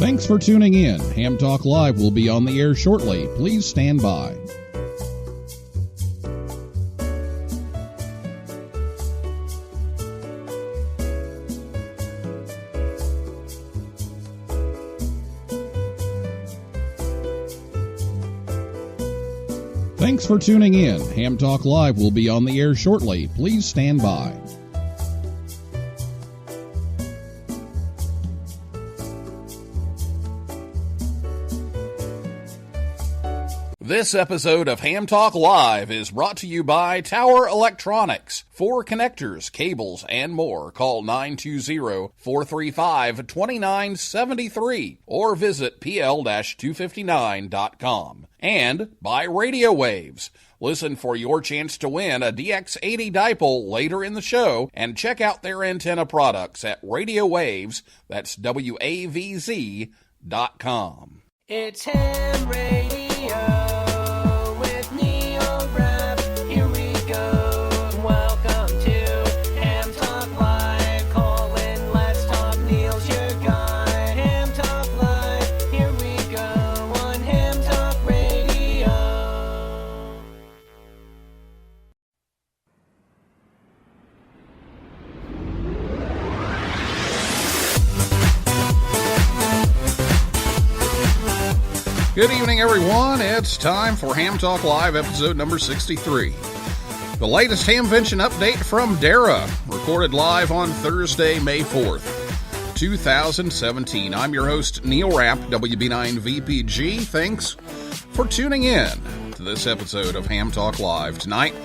Thanks for tuning in. Ham Talk Live will be on the air shortly. Please stand by. Thanks for tuning in. Ham Talk Live will be on the air shortly. Please stand by. This episode of Ham Talk Live is brought to you by Tower Electronics. For connectors, cables, and more, call 920-435-2973 or visit pl-259.com. And by RadioWavz. Listen for your chance to win a DX80 dipole later in the show, and check out their antenna products at RadioWavz, that's WAVZ.com. It's Ham Radio. Good evening, everyone. It's time for Ham Talk Live, episode number 63. The latest Hamvention update from DARA, recorded live on Thursday, May 4th, 2017. I'm your host, Neil Rapp, WB9VPG. Thanks for tuning in to this episode of Ham Talk Live. Tonight,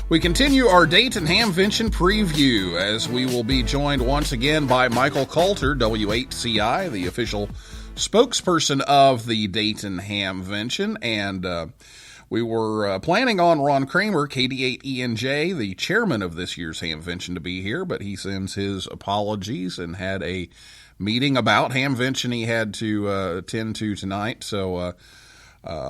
we continue our Dayton Hamvention preview, as we will be joined once again by Michael Kalter, W8CI, the official spokesperson of the Dayton Hamvention, and we were planning on Ron Kramer, KD8ENJ, the chairman of this year's Hamvention, to be here, but he sends his apologies and had a meeting about Hamvention he had to attend to tonight. So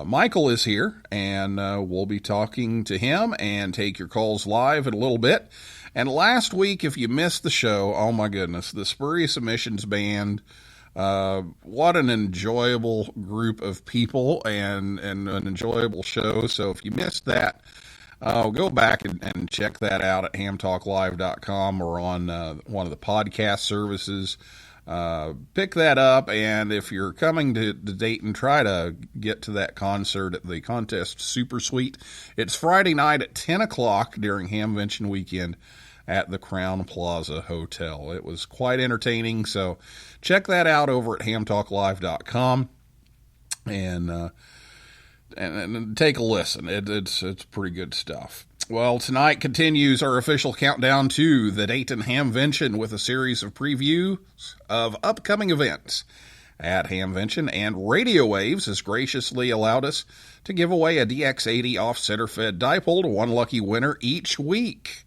Michael is here, and we'll be talking to him and take your calls live in a little bit. And last week, if you missed the show, oh my goodness, the Spurious Emissions Band. What an enjoyable group of people and an enjoyable show. So if you missed that, go back and check that out at hamtalklive.com or on one of the podcast services. Pick that up, and if you're coming to Dayton, try to get to that concert at the Contest Super Suite. It's Friday night at 10 o'clock during Hamvention weekend at the Crown Plaza Hotel. It was quite entertaining, so check that out over at hamtalklive.com and take a listen. It's pretty good stuff. Well, tonight continues our official countdown to the Dayton Hamvention with a series of previews of upcoming events at Hamvention, and RadioWavz has graciously allowed us to give away a DX80 off-center fed dipole to one lucky winner each week.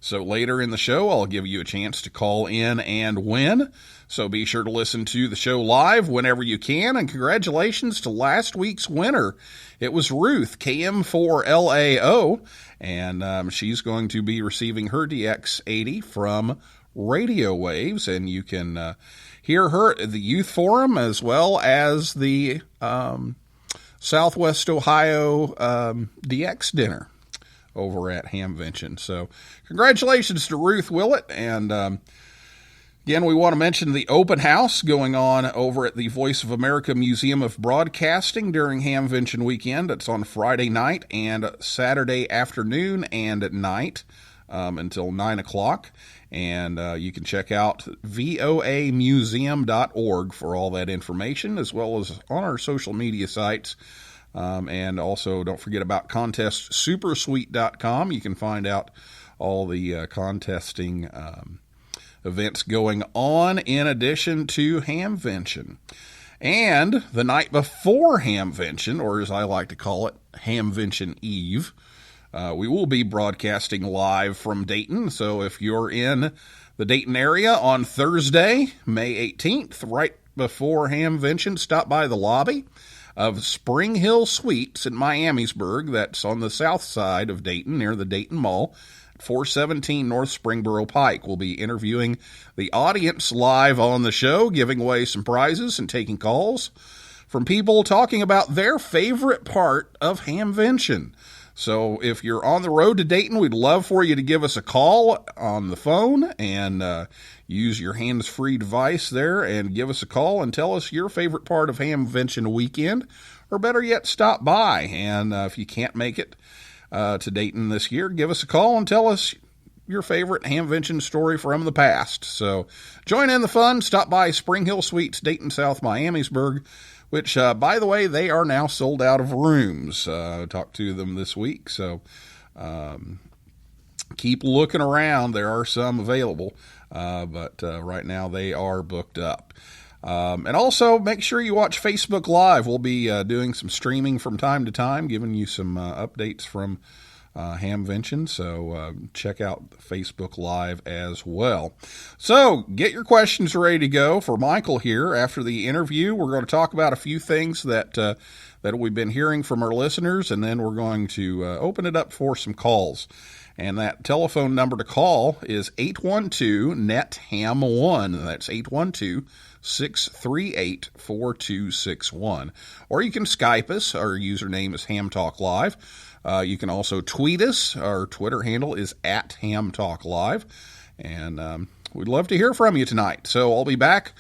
So later in the show, I'll give you a chance to call in and win. So be sure to listen to the show live whenever you can. And congratulations to last week's winner. It was Ruth, KM4LAO. And she's going to be receiving her DX80 from RadioWavz. And you can hear her at the Youth Forum as well as the Southwest Ohio DX dinner over at Hamvention. So congratulations to Ruth Willett. And again, we want to mention the open house going on over at the Voice of America Museum of Broadcasting during Hamvention weekend. It's on Friday night and Saturday afternoon and at night until 9 o'clock. And you can check out voamuseum.org for all that information, as well as on our social media sites. And also, don't forget about contestsupersuite.com. You can find out all the contesting events going on in addition to Hamvention. And the night before Hamvention, or as I like to call it, Hamvention Eve, we will be broadcasting live from Dayton. So if you're in the Dayton area on Thursday, May 18th, right before Hamvention, stop by the lobby of Spring Hill Suites in Miamisburg. That's on the south side of Dayton, near the Dayton Mall, 417 North Springboro Pike. We'll be interviewing the audience live on the show, giving away some prizes and taking calls from people talking about their favorite part of Hamvention. So if you're on the road to Dayton, we'd love for you to give us a call on the phone and use your hands-free device there and give us a call and tell us your favorite part of Hamvention weekend, or better yet, stop by. And if you can't make it to Dayton this year, give us a call and tell us your favorite Hamvention story from the past. So join in the fun. Stop by Spring Hill Suites, Dayton, South Miamisburg, which, by the way, they are now sold out of rooms. Talked to them this week, so keep looking around. There are some available, but right now they are booked up. And also, make sure you watch Facebook Live. We'll be doing some streaming from time to time, giving you some updates from Hamvention, so check out Facebook Live as well. So get your questions ready to go for Michael here. After the interview, we're going to talk about a few things that we've been hearing from our listeners, and then we're going to open it up for some calls. And that telephone number to call is 812-NET-HAM1. That's 812-638-4261. Or you can Skype us. Our username is hamtalklive. You can also tweet us. Our Twitter handle is @hamtalklive. And we'd love to hear from you tonight. So I'll be back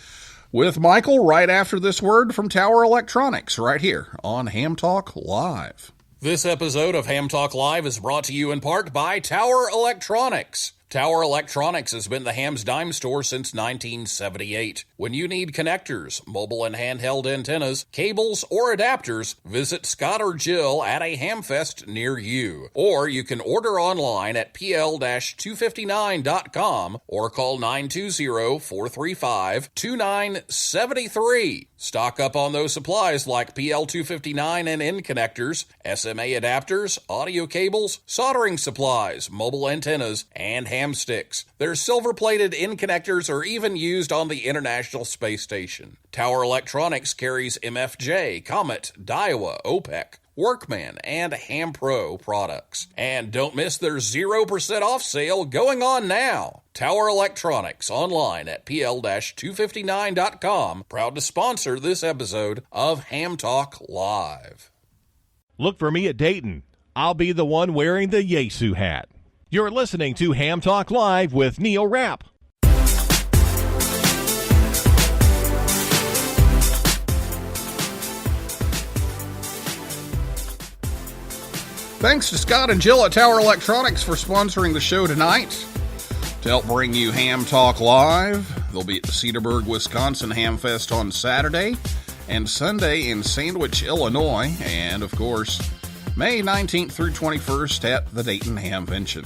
with Michael right after this word from Tower Electronics right here on Ham Talk Live. This episode of Ham Talk Live is brought to you in part by Tower Electronics. Tower Electronics has been the Ham's dime store since 1978. When you need connectors, mobile and handheld antennas, cables, or adapters, visit Scott or Jill at a Hamfest near you. Or you can order online at pl-259.com or call 920-435-2973. Stock up on those supplies like PL259 and N connectors, SMA adapters, audio cables, soldering supplies, mobile antennas, and ham sticks. Their silver-plated N connectors are even used on the International Space Station. Tower Electronics carries MFJ, Comet, Daiwa, OPEC, Workman, and Ham Pro products. And don't miss their 0% off sale going on now. Tower Electronics, online at pl-259.com, proud to sponsor this episode of Ham Talk Live. Look for me at Dayton. I'll be the one wearing the Yesu hat. You're listening to Ham Talk Live with Neil Rapp. Thanks to Scott and Jill at Tower Electronics for sponsoring the show tonight. To help bring you Ham Talk Live, they'll be at the Cedarburg, Wisconsin Hamfest on Saturday and Sunday in Sandwich, Illinois, and, of course, May 19th through 21st at the Dayton Hamvention.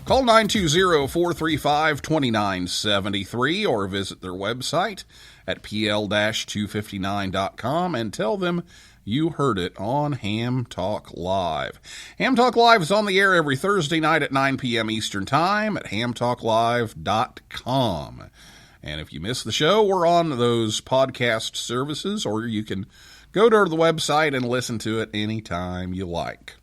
Call 920-435-2973 or visit their website at pl-259.com and tell them you heard it on Ham Talk Live. Ham Talk Live is on the air every Thursday night at 9 p.m. Eastern Time at hamtalklive.com. And if you miss the show, we're on those podcast services, or you can go to the website and listen to it anytime you like.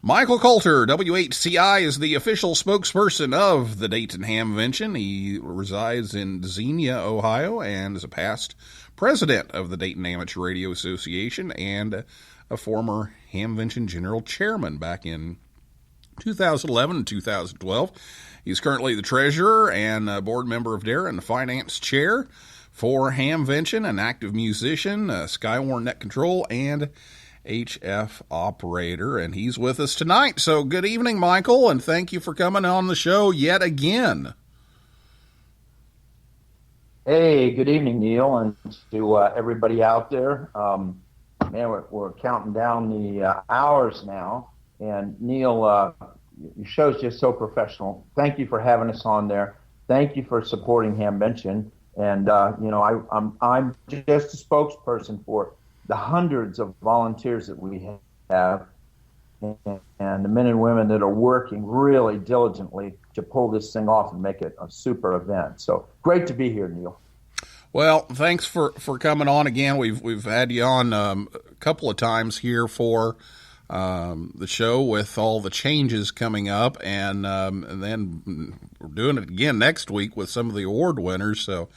Michael Kalter, WHCI, is the official spokesperson of the Dayton Hamvention. He resides in Xenia, Ohio, and is a past president of the Dayton Amateur Radio Association and a former Hamvention general chairman back in 2011 and 2012. He's currently the treasurer and a board member of DARA and the finance chair for Hamvention, an active musician, Skywarn Net Control, and HF operator, and he's with us tonight. So good evening, Michael, and thank you for coming on the show yet again. Hey, good evening, Neil, and to everybody out there. Man, we're counting down the hours now, and Neil, your show's just so professional. Thank you for having us on there. Thank you for supporting Hamvention, and I'm just a spokesperson for the hundreds of volunteers that we have and the men and women that are working really diligently to pull this thing off and make it a super event. So great to be here, Neil. Well, thanks for coming on again. We've had you on a couple of times here for the show with all the changes coming up, and then we're doing it again next week with some of the award winners. So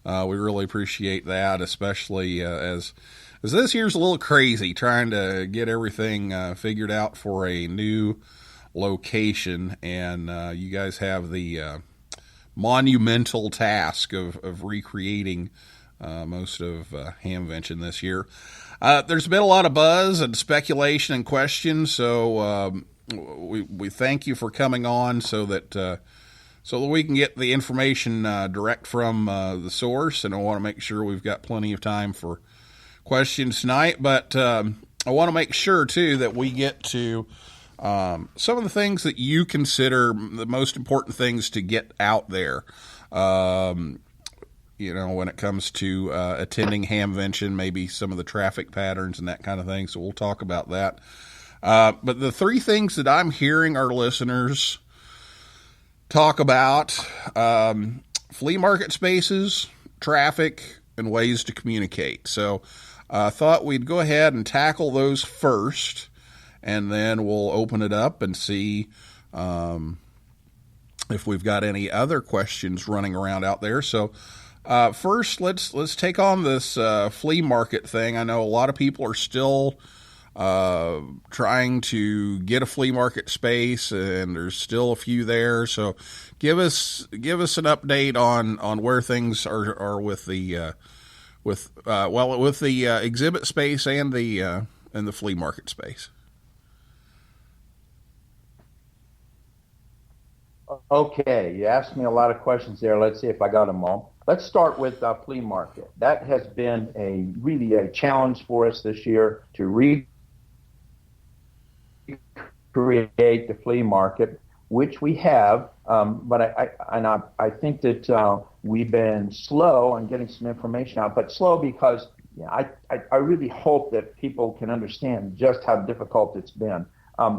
we really appreciate that, especially as this year's a little crazy trying to get everything figured out for a new location, and you guys have the monumental task of recreating most of Hamvention this year. There's been a lot of buzz and speculation and questions, so we thank you for coming on so that we can get the information direct from the source, and I want to make sure we've got plenty of time for questions tonight. But I want to make sure too that we get to some of the things that you consider the most important things to get out there. When it comes to attending Hamvention, maybe some of the traffic patterns and that kind of thing. So we'll talk about that. But the three things that I'm hearing our listeners talk about: flea market spaces, traffic, and ways to communicate. So I thought we'd go ahead and tackle those first, and then we'll open it up and see if we've got any other questions running around out there. So first, let's take on this flea market thing. I know a lot of people are still trying to get a flea market space, and there's still a few there. So give us an update on where things are with the with the exhibit space and the flea market space. Okay, you asked me a lot of questions there. Let's see if I got them all. Let's start with the flea market. That has been really a challenge for us this year to recreate the flea market, which we have. But I think that we've been slow on getting some information out. But slow because I really hope that people can understand just how difficult it's been.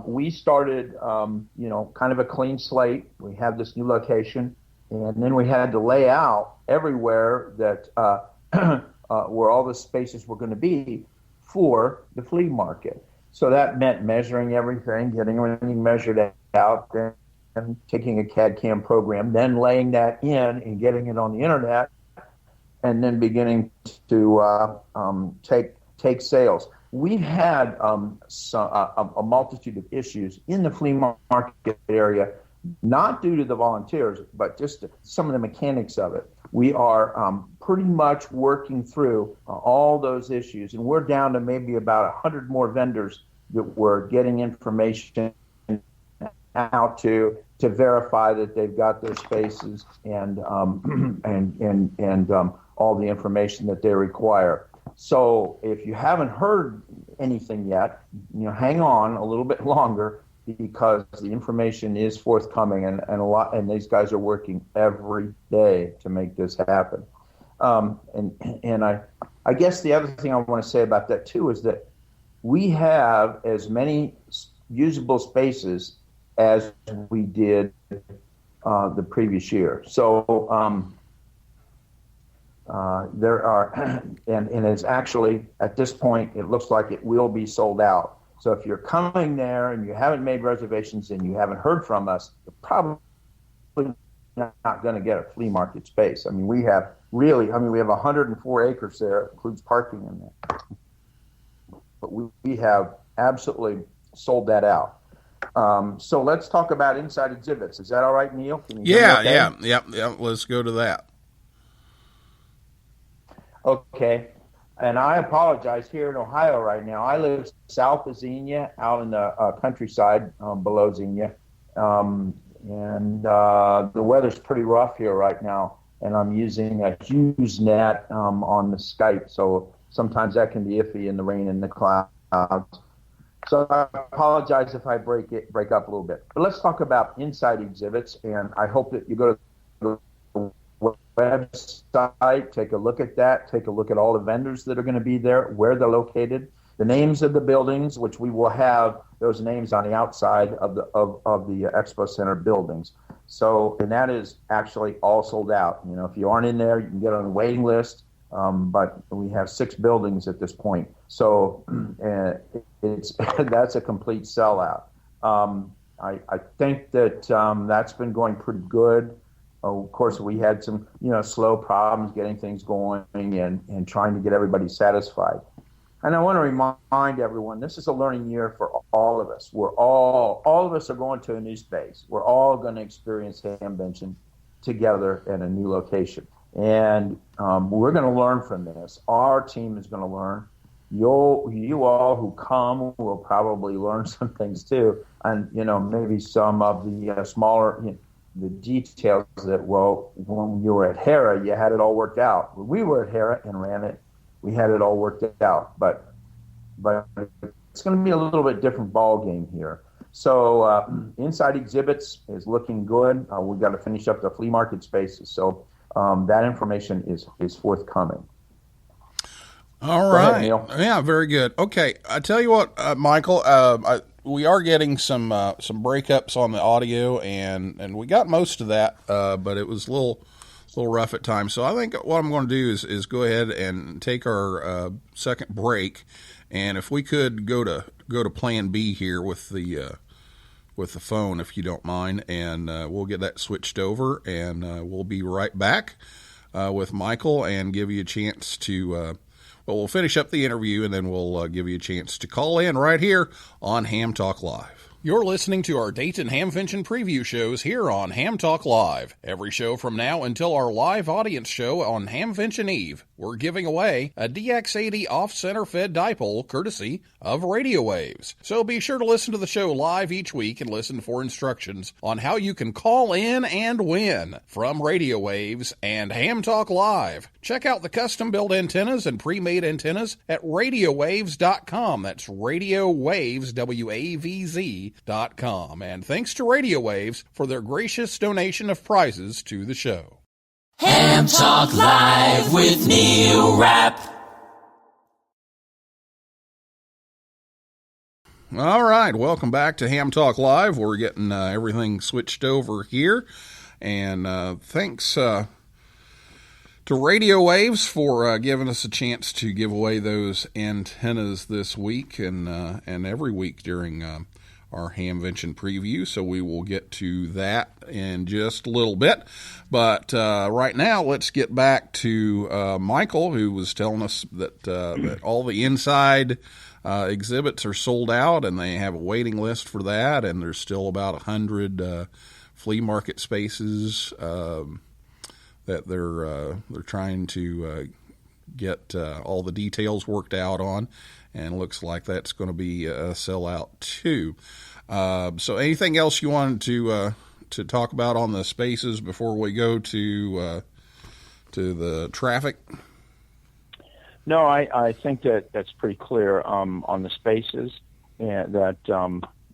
We started, kind of a clean slate. We have this new location, and then we had to lay out everywhere that where all the spaces were going to be for the flea market. So that meant measuring everything, getting everything measured out, then taking a CAD CAM program, then laying that in and getting it on the internet, and then beginning to take sales. We've had a multitude of issues in the flea market area, not due to the volunteers, but just some of the mechanics of it. We are pretty much working through all those issues, and we're down to maybe about 100 more vendors that we're getting information out to verify that they've got their spaces and all the information that they require. So if you haven't heard anything yet, hang on a little bit longer, because the information is forthcoming, and these guys are working every day to make this happen. And I guess the other thing I want to say about that too is that we have as many usable spaces as we did the previous year. So there are, and it's actually, at this point, it looks like it will be sold out. So if you're coming there and you haven't made reservations and you haven't heard from us, you're probably not going to get a flea market space. We have 104 acres there, includes parking in there. But we have absolutely sold that out. So let's talk about inside exhibits. Is that all right, Neil? Yeah. Let's go to that. Okay. And I apologize, here in Ohio right now. I live south of Xenia, out in the countryside below Xenia. And the weather's pretty rough here right now. And I'm using a HughesNet on the Skype. So sometimes that can be iffy in the rain and the clouds. So I apologize if I break up a little bit. But let's talk about inside exhibits. And I hope that you go to the website, take a look at that, take a look at all the vendors that are going to be there, where they're located, the names of the buildings, which we will have those names on the outside of the Expo Center buildings. So, and that is actually all sold out. If you aren't in there, you can get on the waiting list. But we have 6 buildings at this point. So it's that's a complete sellout. I think that that's been going pretty good. Of course, we had some slow problems getting things going and trying to get everybody satisfied. And I want to remind everyone, this is a learning year for all of us. All of us are going to a new space. We're all going to experience Hamvention together in a new location. And we're going to learn from this. Our team is going to learn. You all who come will probably learn some things too. And, maybe some of the smaller, the details that, when you were at Hera, you had it all worked out. When we were at Hera and ran it, we had it all worked out, but it's going to be a little bit different ball game here. So inside exhibits is looking good. We've got to finish up the flea market spaces, so that information is forthcoming. All Go right, ahead, Neil. Yeah, very good. Okay, I tell you what, Michael, we are getting some breakups on the audio, and we got most of that, but it was a little rough at times. So I think what I'm going to do is go ahead and take our second break, and if we could go to Plan B here with the phone, if you don't mind, and we'll get that switched over, and we'll be right back with Michael and give you a chance to. We'll finish up the interview, and then we'll give you a chance to call in right here on Ham Talk Live. You're listening to our Dayton Hamvention preview shows here on Ham Talk Live. Every show from now until our live audience show on Hamvention Eve, we're giving away a DX80 off-center fed dipole courtesy of RadioWavz. So be sure to listen to the show live each week and listen for instructions on how you can call in and win from RadioWavz and Ham Talk Live. Check out the custom-built antennas and pre-made antennas at RadioWavz.com. That's RadioWavz, WAVZ.com. And thanks to RadioWavz for their gracious donation of prizes to the show. Ham Talk Live with Neil Rapp. All right, welcome back to Ham Talk Live. We're getting everything switched over here, and thanks to RadioWavz for giving us a chance to give away those antennas this week and every week during our Hamvention preview. So we will get to that in just a little bit. But right now, let's get back to Michael, who was telling us that all the inside exhibits are sold out, and they have a waiting list for that, and there's still about 100 flea market spaces that they're trying to get all the details worked out on, and looks like that's going to be a sellout too. So anything else you wanted to talk about on the spaces before we go to the traffic? No, I think that's pretty clear on the spaces, and that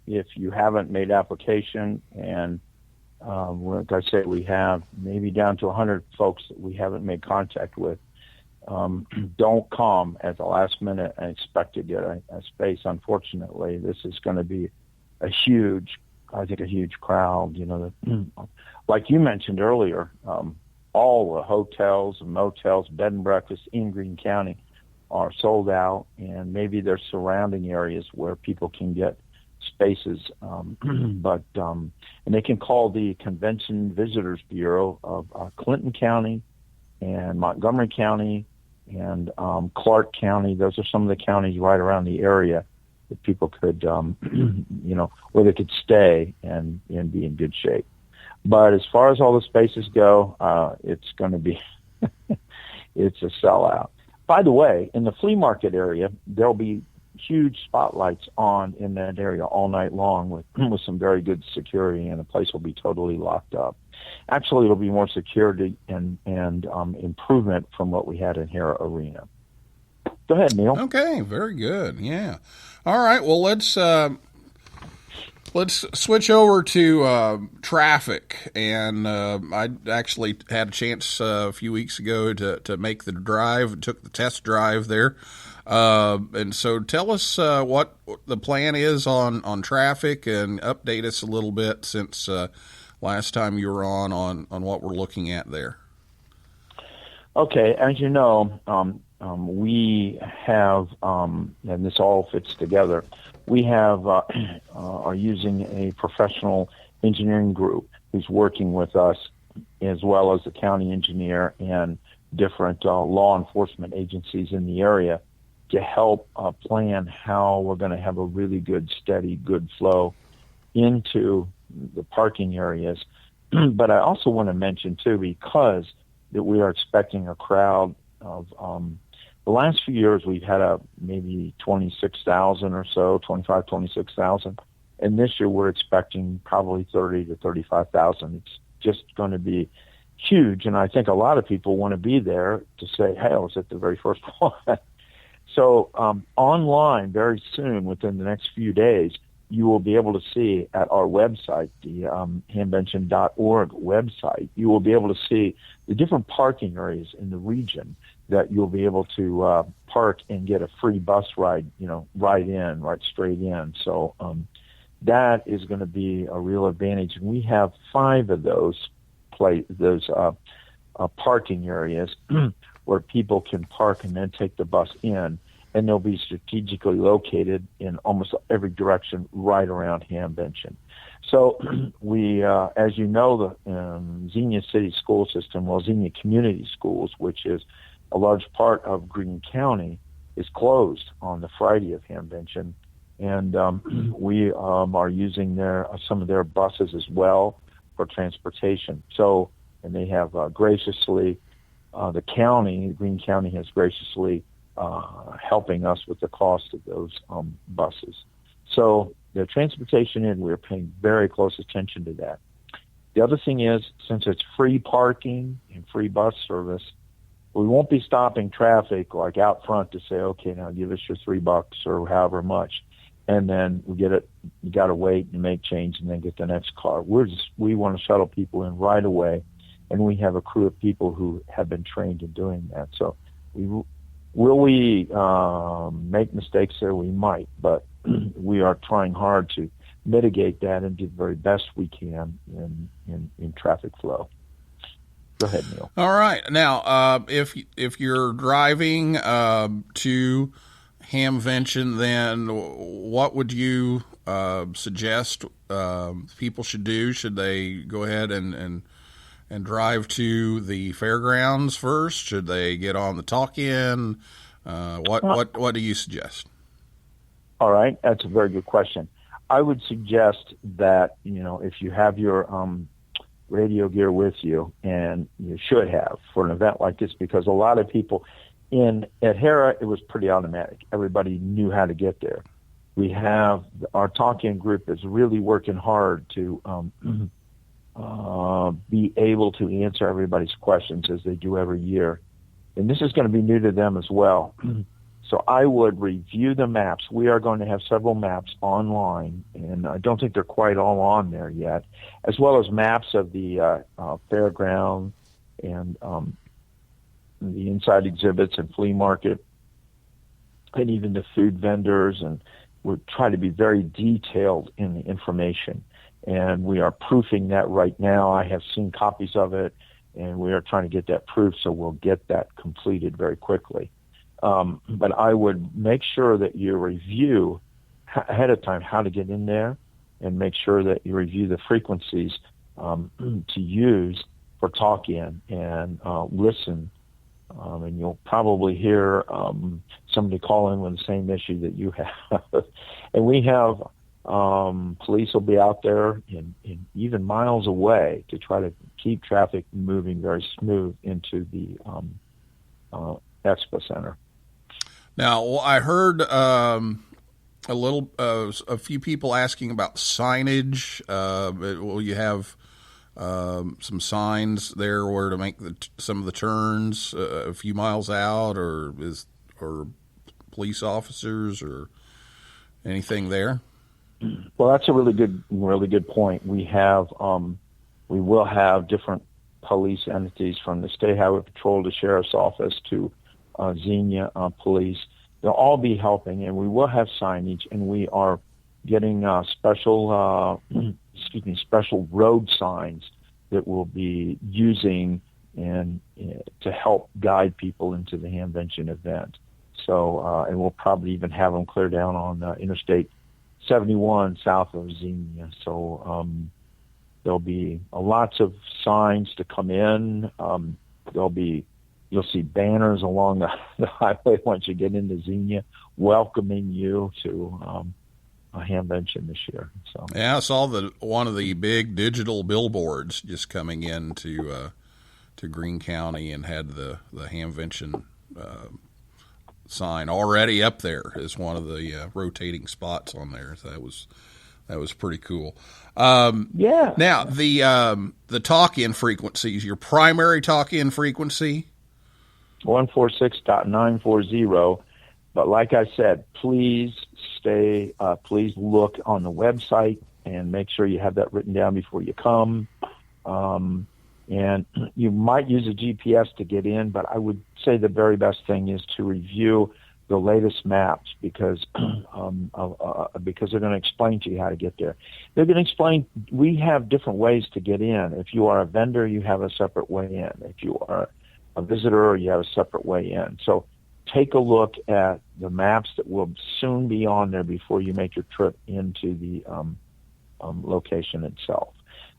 if you haven't made application, and like I said, we have maybe down to 100 folks that we haven't made contact with. Don't come at the last minute and expect to get a space. Unfortunately, this is going to be a huge crowd. Like you mentioned earlier, all the hotels and motels, bed and breakfast in Greene County are sold out, and maybe there's surrounding areas where people can get spaces, but and they can call the Convention Visitors Bureau of Clinton County and Montgomery County and Clark County. Those are some of the counties right around the area that people could, where they could stay and be in good shape. But as far as all the spaces go, it's going to be, it's a sellout. By the way, in the flea market area, there'll be huge spotlights on in that area all night long with some very good security, and the place will be totally locked up. Actually, it'll be more security and improvement from what we had in Hera Arena. Go ahead, Neil. Okay, very good. Yeah. All right. Well, let's switch over to traffic. And I actually had a chance a few weeks ago to make the drive, took the test drive there. And so tell us what the plan is on traffic, and update us a little bit since last time you were on what we're looking at there. Okay. As you know, we have, and this all fits together, we have are using a professional engineering group who's working with us, as well as the county engineer and different law enforcement agencies in the area, to help plan how we're going to have a really good, steady, good flow into the parking areas. But I also want to mention, too, because that we are expecting a crowd of, the last few years we've had maybe 26,000 or so, 26,000. And this year we're expecting probably 30 to 35,000. It's just going to be huge. And I think a lot of people want to be there to say, hey, I was at the very first one. So online, very soon, within the next few days, you will be able to see at our website, the hamvention.org website, you will be able to see the different parking areas in the region that you'll be able to park and get a free bus ride, right straight in. So that is going to be a real advantage. And we have 5 of those parking areas where people can park and then take the bus in, and they'll be strategically located in almost every direction right around Hamvention. So we, as you know, the Xenia City school system, Xenia Community Schools, which is a large part of Greene County, is closed on the Friday of Hamvention, and we are using some of their buses as well for transportation. So, and they have graciously, Greene County has graciously helping us with the cost of those buses. So the transportation we're paying very close attention to that. The other thing is, since it's free parking and free bus service, we won't be stopping traffic like out front to say, okay, now give us your $3 or however much. And then you got to wait and make change and then get the next car. We want to shuttle people in right away. And we have a crew of people who have been trained in doing that. So will we make mistakes there? We might, but we are trying hard to mitigate that and do the very best we can in traffic flow. Go ahead, Neil. All right. Now, if you're driving to Hamvention, then what would you suggest people should do? Should they go ahead and drive to the fairgrounds first? Should they get on the talk-in? What do you suggest? All right, that's a very good question. I would suggest that, if you have your radio gear with you, and you should have for an event like this, because a lot of people at Hera, it was pretty automatic. Everybody knew how to get there. We have our talk-in group is really working hard to be able to answer everybody's questions as they do every year. And this is going to be new to them as well. So I would review the maps. We are going to have several maps online, and I don't think they're quite all on there yet, as well as maps of the fairground and the inside exhibits and flea market, and even the food vendors. And we're trying to be very detailed in the information. And we are proofing that right now. I have seen copies of it, and we are trying to get that proof, so we'll get that completed very quickly. But I would make sure that you review ahead of time how to get in there, and make sure that you review the frequencies to use for talk-in, and listen. And you'll probably hear somebody call in with the same issue that you have. And we have police will be out there in even miles away to try to keep traffic moving very smooth into the expo center. Now, I heard a few people asking about signage. Will you have some signs there where to make some of the turns a few miles out, or police officers or anything there? Well, that's a really good point. We will have different police entities, from the State Highway Patrol to Sheriff's Office to Xenia Police. They'll all be helping, and we will have signage, and we are getting special road signs that we'll be using and to help guide people into the Hamvention event. So, and we'll probably even have them clear down on Interstate 71 south of Xenia. So there'll be lots of signs to come in. You'll see banners along the highway once you get into Xenia welcoming you to a Hamvention this year. So yeah, I saw one of the big digital billboards just coming in to Greene County and had the Hamvention sign already up there as one of the rotating spots on there. So that was pretty cool. Yeah. Now the talk-in frequencies, your primary talk-in frequency, 146.940. But like I said, please please look on the website and make sure you have that written down before you come. And you might use a GPS to get in, but I would say the very best thing is to review the latest maps because they're going to explain to you how to get there. They're going to explain, we have different ways to get in. If you are a vendor, you have a separate way in. If you are a visitor, you have a separate way in. So take a look at the maps that will soon be on there before you make your trip into the location itself.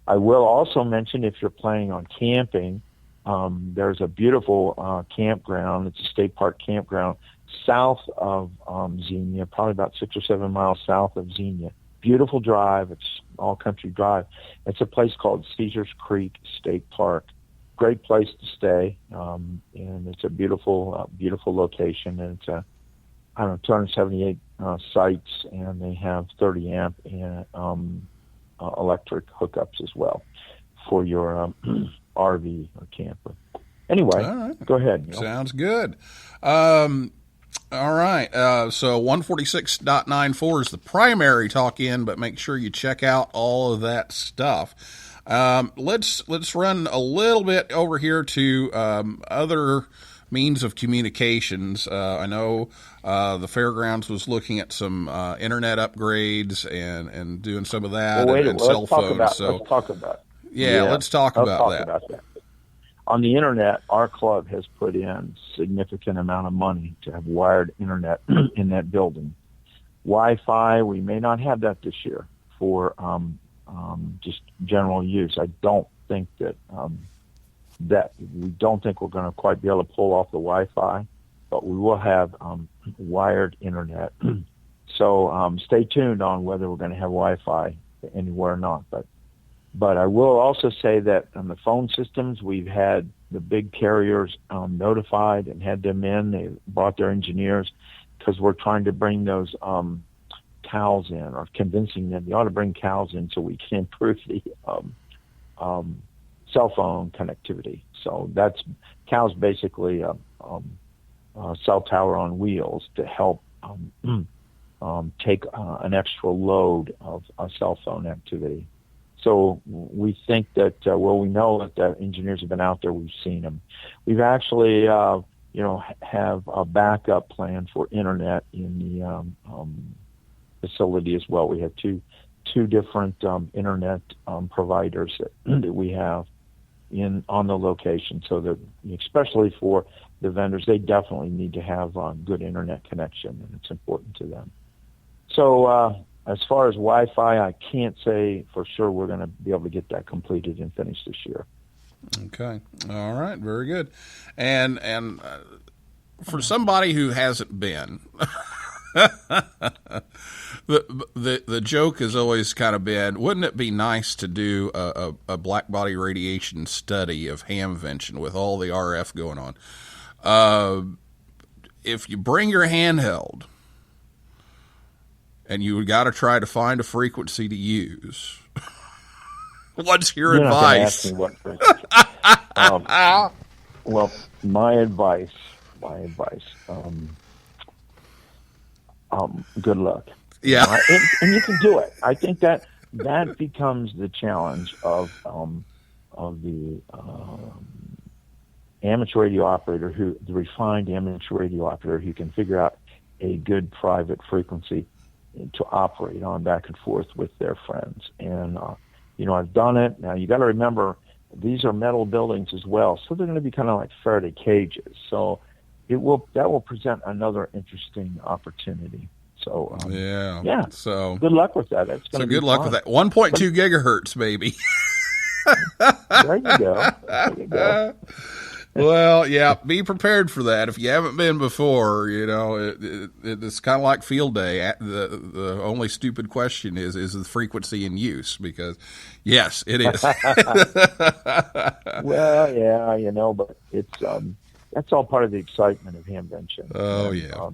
I will also mention, if you're planning on camping, there's a beautiful campground. It's a state park campground south of Xenia, probably about 6 or 7 miles south of Xenia. Beautiful drive. It's all country drive. It's a place called Caesars Creek State Park. Great place to stay, and it's a beautiful location. And it's 278 sites, and they have 30 amp and electric hookups as well for your RV or camper. Anyway, right. Go ahead. Neil. Sounds good. All right. So 146.94 is the primary talk-in, but make sure you check out all of that stuff. Let's run a little bit over here to other means of communications. I know the fairgrounds was looking at some internet upgrades and doing some of that, and cell phones. Let's talk about it. Yeah, let's talk about that. On the internet, our club has put in significant amount of money to have wired internet in that building. Wi-Fi, we may not have that this year for just general use. I don't think that we don't think we're going to quite be able to pull off the Wi-Fi, but we will have wired internet. So stay tuned on whether we're going to have Wi-Fi anywhere or not. But I will also say that on the phone systems, we've had the big carriers notified and had them in. They brought their engineers because we're trying to bring those cows in, or convincing them you ought to bring cows in so we can improve the cell phone connectivity. So that's cows basically a cell tower on wheels to help take an extra load of cell phone activity. So we think that, we know that the engineers have been out there. We've seen them. We've actually, have a backup plan for internet in the facility as well. We have two different internet providers that we have on the location, so that especially for the vendors, they definitely need to have good internet connection, and it's important to them. So as far as Wi-Fi, I can't say for sure we're going to be able to get that completed and finished this year. Okay. All right. Very good. And for somebody who hasn't been, the joke has always kind of been, wouldn't it be nice to do a black body radiation study of Hamvention with all the RF going on? If you bring your handheld, and you got to try to find a frequency to use, what's your advice? You're not going to ask me what frequency. Well, my advice, good luck. Yeah. And you can do it. I think that becomes the challenge of the amateur radio operator, the refined amateur radio operator who can figure out a good private frequency to operate on back and forth with their friends. And, I've done it. Now, you got to remember these are metal buildings as well, so they're going to be kind of like Faraday cages. So that will present another interesting opportunity. So yeah. So good luck with that. That's going to be good luck fun. with that. 1.2 gigahertz, baby. There you go. There you go. Well, yeah, be prepared for that. If you haven't been before, it's kind of like field day. The only stupid question is the frequency in use, because yes, it is. Well, yeah, but it's that's all part of the excitement of Hamvention. Oh, yeah.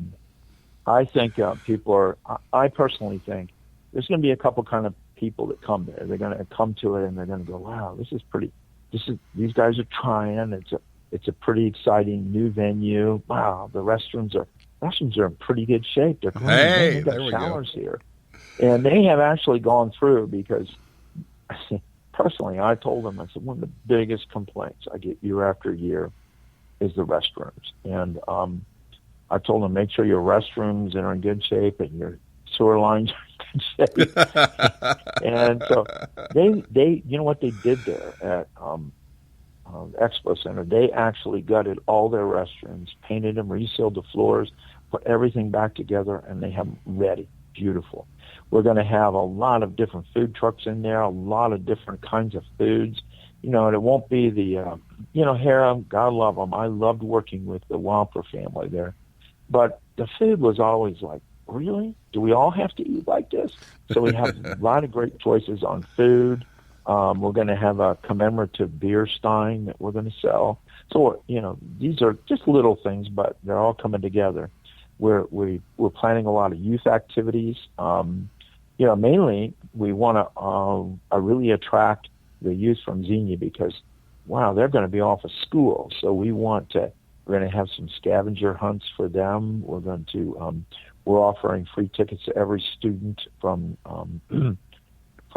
I think I personally think there's going to be a couple kind of people that come there. They're going to come to it and they're going to go, wow, these guys are trying. It's a pretty exciting new venue. Wow, the restrooms are in pretty good shape. They're clean. Hey, They've got there we showers here. And they have actually gone through, because personally, I told them, I said, one of the biggest complaints I get year after year is the restrooms. And I told them, make sure your restrooms are in good shape and your sewer lines are in good shape. And so they you know what they did there at Expo Center? They actually gutted all their restrooms, painted them, resealed the floors, put everything back together, and they have them ready. Beautiful. We're going to have a lot of different food trucks in there, a lot of different kinds of foods. And it won't be the, Hera, God love them. I loved working with the Wamper family there. But the food was always like, really? Do we all have to eat like this? So we have a lot of great choices on food. We're going to have a commemorative beer stein that we're going to sell. So, these are just little things, but they're all coming together. We're planning a lot of youth activities. Mainly we want to really attract the youth from Xenia, because, wow, they're going to be off of school. So we're going to have some scavenger hunts for them. We're offering free tickets to every student from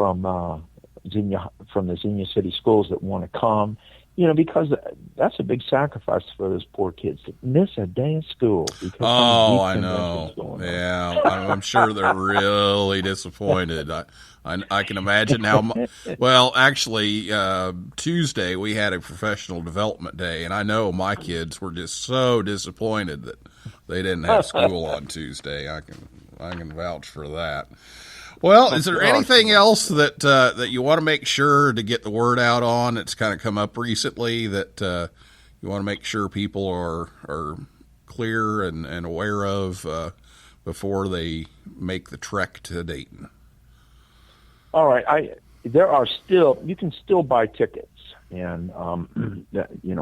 the Xenia City schools that want to come, because that's a big sacrifice for those poor kids to miss a day of school. Oh, I know. Yeah, I'm sure they're really disappointed. I can imagine how. Well, actually, Tuesday we had a professional development day, and I know my kids were just so disappointed that they didn't have school on Tuesday. I can vouch for that. Well, is there anything else that you want to make sure to get the word out on that's kind of come up recently that you want to make sure people are clear and aware of before they make the trek to Dayton? All right, you can still buy tickets, and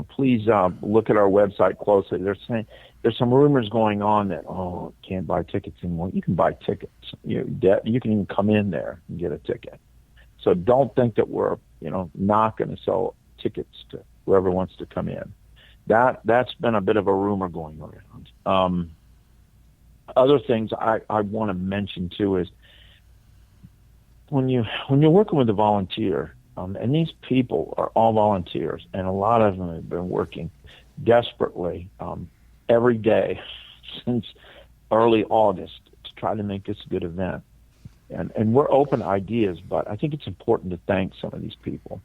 please look at our website closely. They're saying there's some rumors going on that can't buy tickets anymore. You can buy tickets. You can even come in there and get a ticket. So don't think that we're not going to sell tickets to whoever wants to come in. That's been a bit of a rumor going around. Other things I want to mention too is when you're working with a volunteer, and these people are all volunteers, and a lot of them have been working desperately every day since early August to try to make this a good event. And we're open to ideas, but I think it's important to thank some of these people.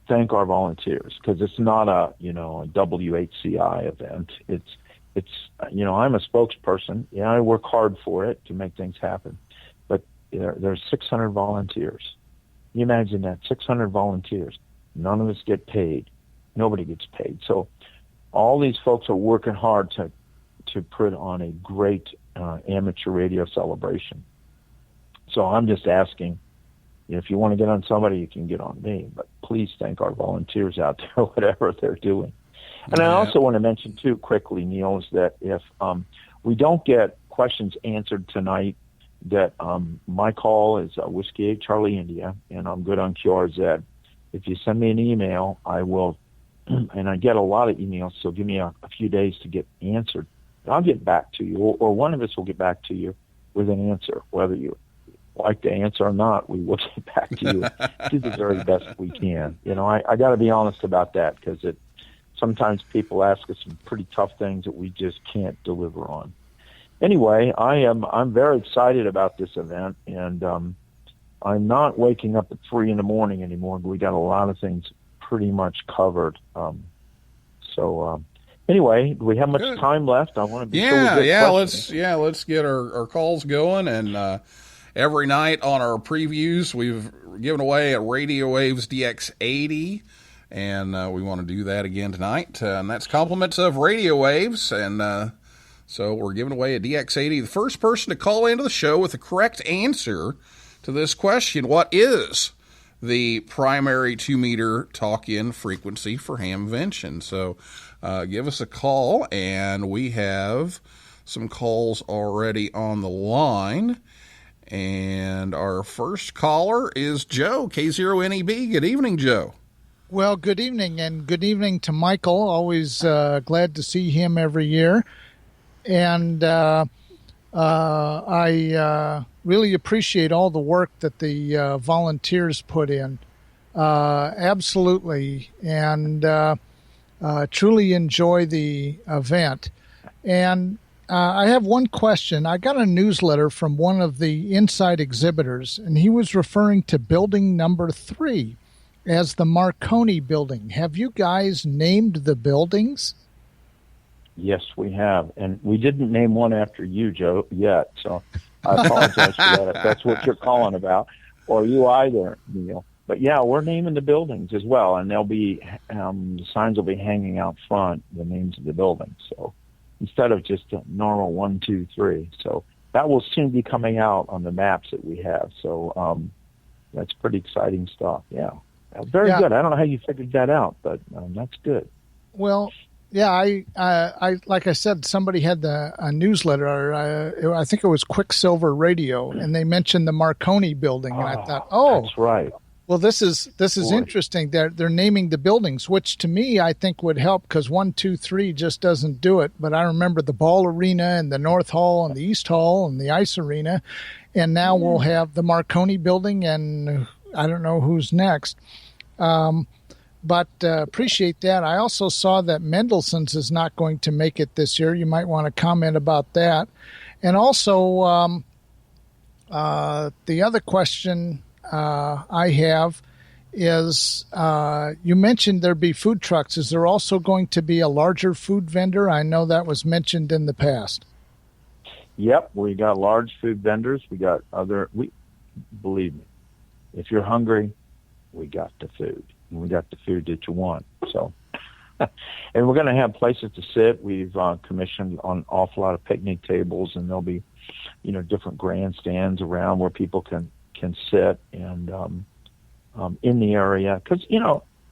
Thank our volunteers, because it's not a WHCI event. It's I'm a spokesperson. Yeah, I work hard for it to make things happen. But there's 600 volunteers. You imagine that, 600 volunteers. None of us get paid. Nobody gets paid. So all these folks are working hard to put on a great amateur radio celebration. So I'm just asking, if you want to get on somebody, you can get on me. But please thank our volunteers out there, whatever they're doing. And I also want to mention, too, quickly, Neil, is that if we don't get questions answered tonight, that my call is Whiskey 8 Charlie India, and I'm good on QRZ. If you send me an email, I will, and I get a lot of emails, so give me a few days to get answered. I'll get back to you, or one of us will get back to you with an answer. Whether you like the answer or not, we will get back to you. Do the very best we can. I got to be honest about that, because sometimes people ask us some pretty tough things that we just can't deliver on. Anyway, I'm very excited about this event, and I'm not waking up at 3 a.m. anymore. We got a lot of things pretty much covered. Anyway, do we have much time left? I want to be sure we get questions. Let's get our calls going. And every night on our previews, we've given away a RadioWavz DX80, and we want to do that again tonight. And that's compliments of RadioWavz, and so we're giving away a DX80. The first person to call into the show with the correct answer to this question: what is the primary 2-meter talk-in frequency for Hamvention? So give us a call, and we have some calls already on the line. And our first caller is Joe, K0NEB. Good evening, Joe. Well, good evening, and good evening to Michael. Always glad to see him every year. And I really appreciate all the work that the volunteers put in. Absolutely. And truly enjoy the event. And I have one question. I got a newsletter from one of the inside exhibitors, and he was referring to building number 3 as the Marconi building. Have you guys named the buildings? Yes, we have. And we didn't name one after you, Joe, yet. So I apologize for that if that's what you're calling about, or you either, Neil. But yeah, we're naming the buildings as well, and they'll be the signs will be hanging out front, the names of the buildings. So instead of just a normal 1, 2, 3, so that will soon be coming out on the maps that we have. So that's pretty exciting stuff. Yeah, very good. I don't know how you figured that out, but that's good. Well, yeah, I like I said, somebody had a newsletter. I think it was Quicksilver Radio, and they mentioned the Marconi building, and I thought, that's right. Well, this is interesting. They're naming the buildings, which to me I think would help, because 1, 2, 3 just doesn't do it. But I remember the Ball Arena and the North Hall and the East Hall and the Ice Arena, and now we'll have the Marconi building, and I don't know who's next. But appreciate that. I also saw that Mendelssohn's is not going to make it this year. You might want to comment about that. And also the other question I have is you mentioned there'd be food trucks. Is there also going to be a larger food vendor? I know that was mentioned in the past. Yep, we got large food vendors. We got believe me, if you're hungry, we got the food. And we got the food that you want. So, and we're going to have places to sit. We've commissioned an awful lot of picnic tables, and there'll be, different grandstands around where people can sit and in the area. Because,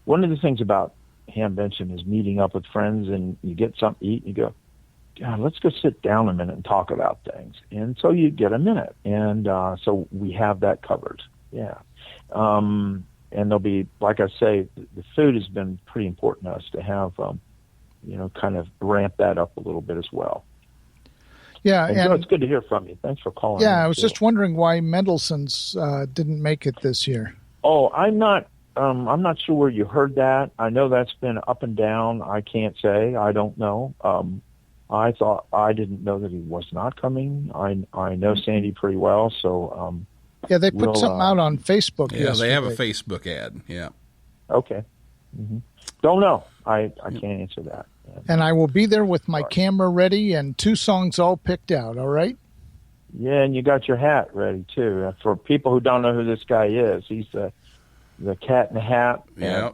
one of the things about Hamvention is meeting up with friends, and you get something to eat, and you go, God, let's go sit down a minute and talk about things. And so you get a minute. And so we have that covered. Yeah. And there'll be, like I say, the food has been pretty important to us to have, kind of ramp that up a little bit as well. Yeah, and it's good to hear from you. Thanks for calling. Yeah, I was just wondering why Mendelssohn's didn't make it this year. Oh, I'm not sure where you heard that. I know that's been up and down. I can't say. I don't know. I didn't know that he was not coming. I know Sandy pretty well, so. Yeah, they put something out on Facebook yesterday. Yeah, they have a Facebook ad. Yeah. Okay. Mm-hmm. Don't know. I can't answer that. And I will be there with my camera ready and 2 songs all picked out, all right? Yeah, and you got your hat ready, too. For people who don't know who this guy is, he's the cat in the hat. Yeah.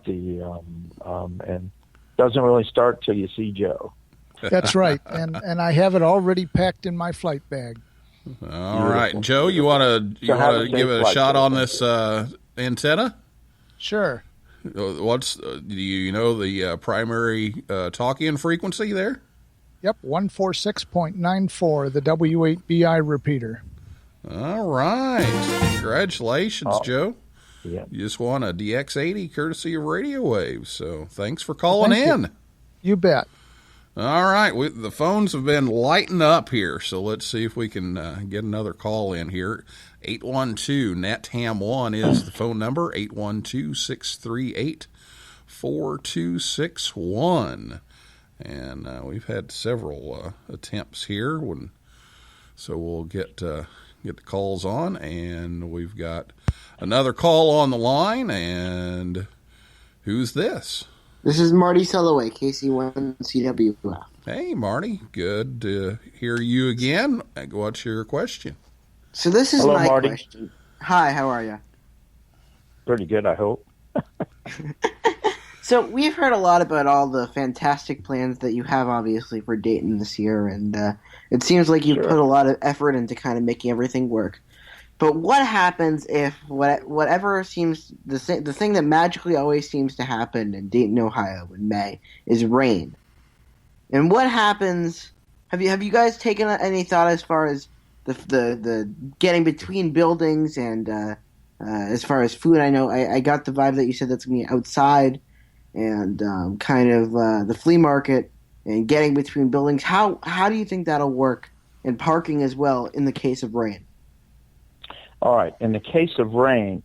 And doesn't really start till you see Joe. That's right. And I have it already packed in my flight bag. All right, Joe, you want to give it a shot on this antenna? Sure. Do you know the primary talk-in frequency there? Yep, 146.94, the W8BI repeater. All right. Congratulations, Joe. Yeah. You just won a DX80 courtesy of RadioWavz, so thanks for calling in. You bet. All right, the phones have been lighting up here, so let's see if we can get another call in here. 812-NET-HAM1 is the phone number, 812-638-4261. And we've had several attempts here, so we'll get the calls on, and we've got another call on the line, and Who's this? This is Marty Sulliway, KC1CWF. Hey, Marty. Good to hear you again. What's your question? So this is Hello, my Marty. question. Hi, how are you? Pretty good, I hope. So we've heard a lot about all the fantastic plans that you have, obviously, for Dayton this year, and it seems like you Sure. put a lot of effort into kind of making everything work. But what happens if whatever seems the thing that magically always seems to happen in Dayton, Ohio, in May is rain? And what happens? Have you guys taken any thought as far as the getting between buildings and as far as food? I know I got the vibe that you said that's going to be outside and kind of the flea market and getting between buildings. How do you think that'll work? And parking as well in the case of rain. All right. In the case of rain,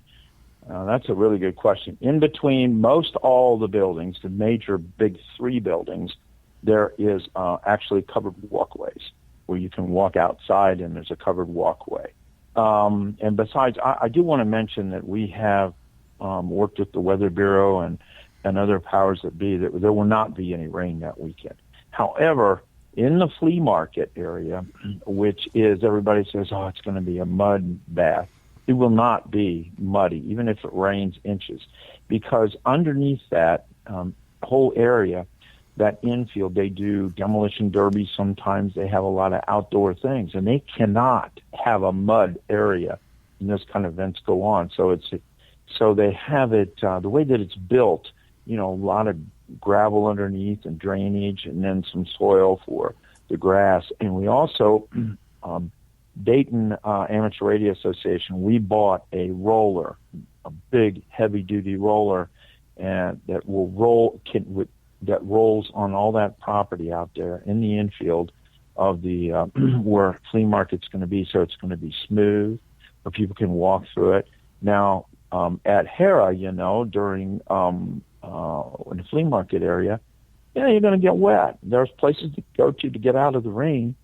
that's a really good question. In between most all the buildings, the major big three buildings, there is actually covered walkways where you can walk outside and there's a covered walkway. And besides, I do want to mention that we have worked with the Weather Bureau and other powers that be that there will not be any rain that weekend. However, in the flea market area, which is everybody says, oh, it's going to be a mud bath. It will not be muddy, even if it rains inches, because underneath that whole area, that infield, they do demolition derbies. Sometimes they have a lot of outdoor things, and they cannot have a mud area and this kind of events go on. So they have it the way that it's built. A lot of gravel underneath and drainage, and then some soil for the grass. And we also, Dayton Amateur Radio Association, we bought a roller, a big heavy-duty roller, and that rolls on all that property out there in the infield of the where flea market's going to be. So it's going to be smooth, where people can walk through it. Now at Hera, during in the flea market area, you're going to get wet. There's places to go to get out of the rain.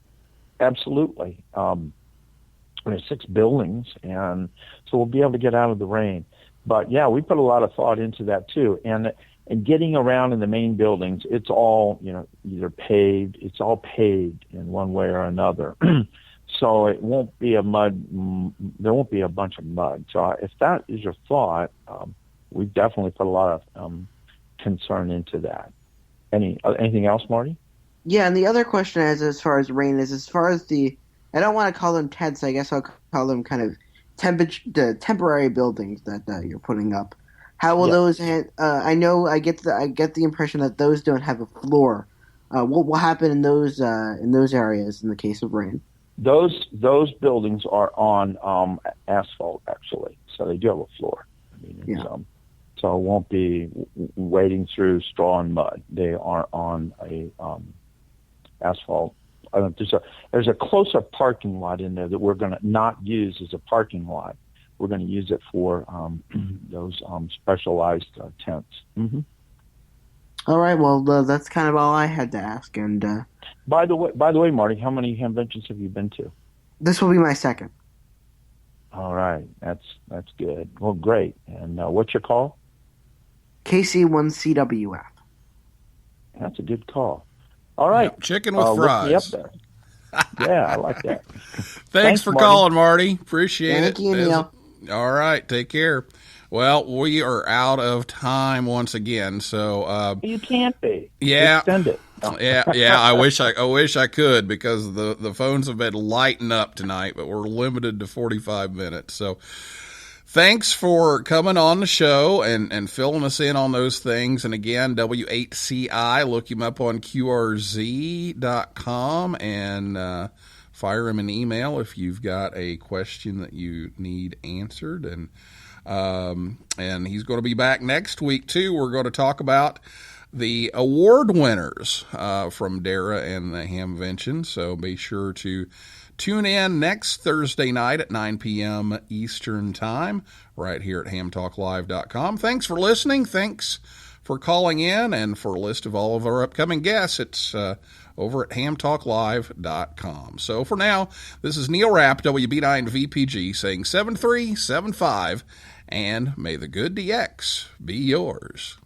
Absolutely. There's 6 buildings, and so we'll be able to get out of the rain. But yeah, we put a lot of thought into that too. And getting around in the main buildings, it's all, either paved. It's all paved in one way or another. So it won't be there won't be a bunch of mud. So if that is your thought, we've definitely put a lot of concern into that. Anything else, Marty? Yeah, and the other question is, as far as rain is, as far as I don't want to call them tents, I guess I'll call them kind of the temporary buildings that you're putting up. How will those? I know I get the impression that those don't have a floor. What will happen in those areas in the case of rain? Those buildings are on asphalt, actually, so they do have a floor. So it won't be wading through straw and mud. They are on a asphalt. There's a close-up parking lot in there that we're going to not use as a parking lot. We're going to use it for those specialized tents. Mm-hmm. All right. Well, that's kind of all I had to ask. And by the way, Marty, how many Hamventions have you been to? This will be my second. All right. That's good. Well, great. And what's your call? KC1CWF. That's a good call. All right. Yep, chicken with fries. Look me up there. Yeah, I like that. Thanks for Marty. calling, Marty. Appreciate it. Thank you, Neil. All right. Take care. Well, we are out of time once again. So You can't be. Yeah. Extend it. Yeah. I wish I could, because the phones have been lighting up tonight, but we're limited to 45 minutes. So thanks for coming on the show and filling us in on those things. And again, W8CI, look him up on QRZ.com and fire him an email if you've got a question that you need answered. And he's going to be back next week too. We're going to talk about the award winners from DARA and the Hamvention. So be sure to tune in next Thursday night at 9 p.m. Eastern Time right here at hamtalklive.com. Thanks for listening. Thanks for calling in. And for a list of all of our upcoming guests, it's over at hamtalklive.com. So for now, this is Neil Rapp, WB9VPG, saying 7375, and may the good DX be yours.